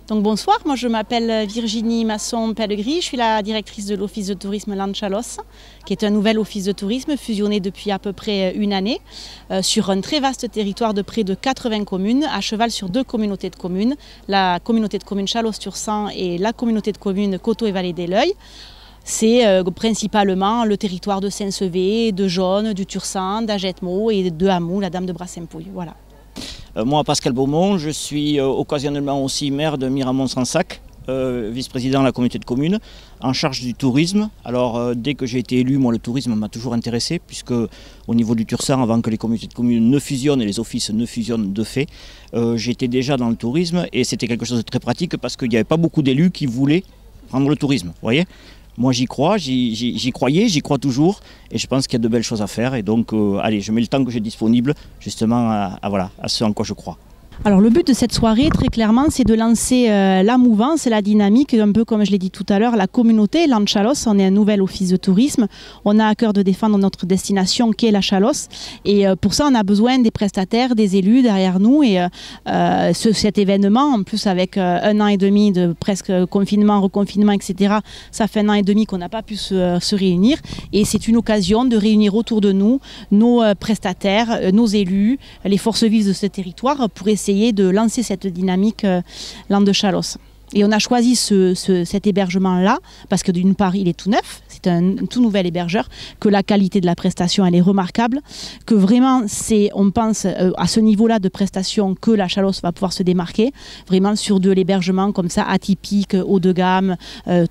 Donc bonsoir, moi je m'appelle Virginie Masson-Pellegris, je suis la directrice de l'Office de tourisme Landes Chalosse, qui est un nouvel office de tourisme fusionné depuis à peu près une année, sur un très vaste territoire de près de 80 communes, à cheval sur deux communautés de communes, la communauté de communes Chalosse-Tursan et la communauté de communes Coteau et Vallée des Leuils. C'est principalement le territoire de Saint-Sevé, de Jaune, du Tursan, d'Agetmo et de Hamou, la Dame de Brassempouille. Voilà. Moi, Pascal Beaumont, je suis occasionnellement aussi maire de Miramont-Sansac, vice-président de la communauté de communes, en charge du tourisme. Alors, dès que j'ai été élu, moi, le tourisme m'a toujours intéressé, puisque au niveau du Tursan, avant que les communautés de communes ne fusionnent et les offices ne fusionnent de fait, j'étais déjà dans le tourisme et c'était quelque chose de très pratique parce qu'il n'y avait pas beaucoup d'élus qui voulaient prendre le tourisme, vous voyez. Moi j'y crois, j'y croyais, j'y crois toujours et je pense qu'il y a de belles choses à faire et donc allez, je mets le temps que j'ai disponible justement à ce en quoi je crois. Alors le but de cette soirée, très clairement, c'est de lancer la mouvance et la dynamique, un peu comme je l'ai dit tout à l'heure, la communauté Landes Chalosse. On est un nouvel office de tourisme. On a à cœur de défendre notre destination qui est la Chalosse. Et pour ça, on a besoin des prestataires, des élus derrière nous. Et cet événement, en plus avec un an et demi de presque confinement, reconfinement, etc., ça fait un an et demi qu'on n'a pas pu se réunir. Et c'est une occasion de réunir autour de nous nos prestataires, nos élus, les forces vives de ce territoire pour essayer de lancer cette dynamique Landes Chalosse. Et on a choisi cet hébergement-là parce que d'une part, il est tout neuf, c'est un tout nouvel hébergeur, que la qualité de la prestation, elle est remarquable, que vraiment, on pense à ce niveau-là de prestation que la Chalosse va pouvoir se démarquer, vraiment sur de l'hébergement comme ça, atypique, haut de gamme,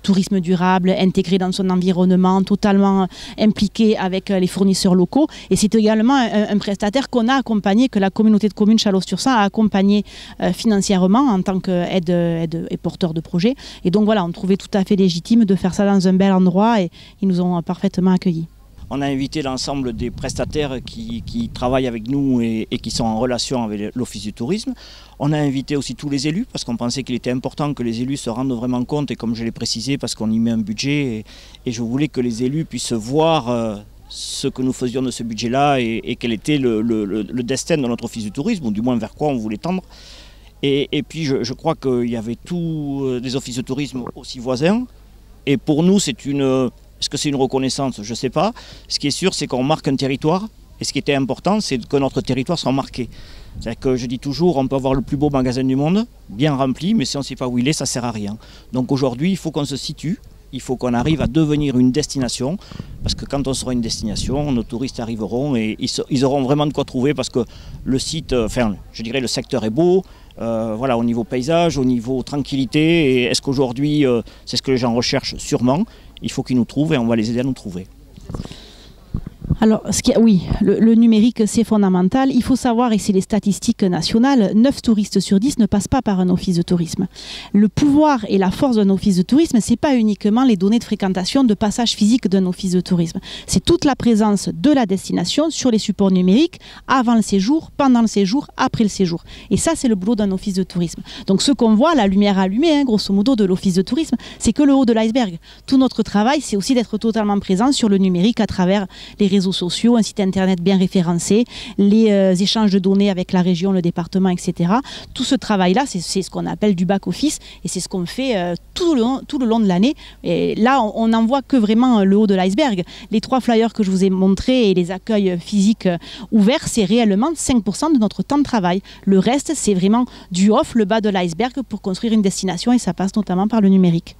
tourisme durable, intégré dans son environnement, totalement impliqué avec les fournisseurs locaux. Et c'est également un prestataire qu'on a accompagné, que la communauté de communes Chalosse-Tursan a accompagné financièrement en tant qu'aide et porteurs de projet. Et donc voilà, on trouvait tout à fait légitime de faire ça dans un bel endroit et ils nous ont parfaitement accueillis. On a invité l'ensemble des prestataires qui travaillent avec nous et qui sont en relation avec l'Office du tourisme. On a invité aussi tous les élus parce qu'on pensait qu'il était important que les élus se rendent vraiment compte et comme je l'ai précisé parce qu'on y met un budget et je voulais que les élus puissent voir ce que nous faisions de ce budget-là et quel était le destin de notre Office du tourisme ou du moins vers quoi on voulait tendre. Et puis je crois qu'il y avait tous des offices de tourisme aussi voisins. Et pour nous, est-ce que c'est une reconnaissance? Je ne sais pas. Ce qui est sûr, c'est qu'on marque un territoire. Et ce qui était important, c'est que notre territoire soit marqué. C'est-à-dire que je dis toujours, on peut avoir le plus beau magasin du monde, bien rempli, mais si on ne sait pas où il est, ça ne sert à rien. Donc aujourd'hui, il faut qu'on se situe. Il faut qu'on arrive à devenir une destination, parce que quand on sera une destination, nos touristes arriveront et ils auront vraiment de quoi trouver, parce que le site, enfin, je dirais le secteur est beau, voilà, au niveau paysage, au niveau tranquillité, et est-ce qu'aujourd'hui, c'est ce que les gens recherchent? Sûrement, il faut qu'ils nous trouvent et on va les aider à nous trouver. Alors, oui, le numérique, c'est fondamental. Il faut savoir, et c'est les statistiques nationales, 9 touristes sur 10 ne passent pas par un office de tourisme. Le pouvoir et la force d'un office de tourisme, ce n'est pas uniquement les données de fréquentation, de passage physique d'un office de tourisme. C'est toute la présence de la destination sur les supports numériques, avant le séjour, pendant le séjour, après le séjour. Et ça, c'est le boulot d'un office de tourisme. Donc, ce qu'on voit, la lumière allumée, grosso modo, de l'office de tourisme, c'est que le haut de l'iceberg. Tout notre travail, c'est aussi d'être totalement présent sur le numérique à travers les réseaux sociaux, un site internet bien référencé, les échanges de données avec la région, le département, etc. Tout ce travail-là, c'est ce qu'on appelle du back-office et c'est ce qu'on fait tout le long de l'année. Et là, on n'en voit que vraiment le haut de l'iceberg. Les 3 flyers que je vous ai montrés et les accueils physiques ouverts, c'est réellement 5% de notre temps de travail. Le reste, c'est vraiment du off, le bas de l'iceberg pour construire une destination et ça passe notamment par le numérique.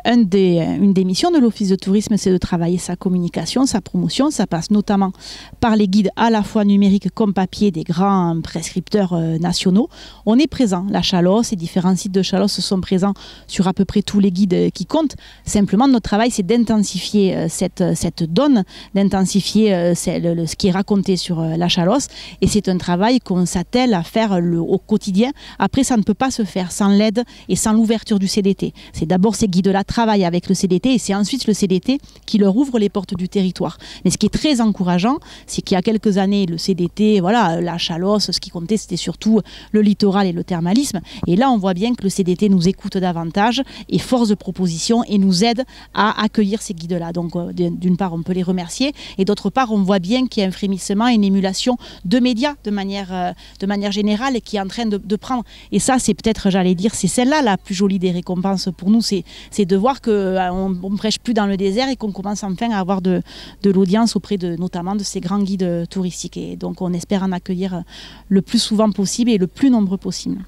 Une des missions de l'Office de tourisme, c'est de travailler sa communication, sa promotion. Ça passe notamment par les guides à la fois numériques comme papier des grands prescripteurs nationaux. On est présent. La Chalosse et différents sites de Chalosse sont présents sur à peu près tous les guides qui comptent. Simplement, notre travail, c'est d'intensifier cette donne, d'intensifier ce qui est raconté sur la Chalosse. Et c'est un travail qu'on s'attelle à faire au quotidien. Après, ça ne peut pas se faire sans l'aide et sans l'ouverture du CDT. C'est d'abord ces guides là travaillent avec le CDT et c'est ensuite le CDT qui leur ouvre les portes du territoire. Mais ce qui est très encourageant, c'est qu'il y a quelques années, le CDT, voilà, la Chalosse, ce qui comptait, c'était surtout le littoral et le thermalisme. Et là, on voit bien que le CDT nous écoute davantage et force de proposition et nous aide à accueillir ces guides-là. Donc, d'une part, on peut les remercier et d'autre part, on voit bien qu'il y a un frémissement, une émulation de médias de manière générale et qui est en train de prendre. Et ça, c'est peut-être, j'allais dire, c'est celle-là la plus jolie des récompenses pour nous, c'est de voir qu'on ne prêche plus dans le désert et qu'on commence enfin à avoir de l'audience auprès notamment de ces grands guides touristiques. Et donc, on espère en accueillir le plus souvent possible et le plus nombreux possible.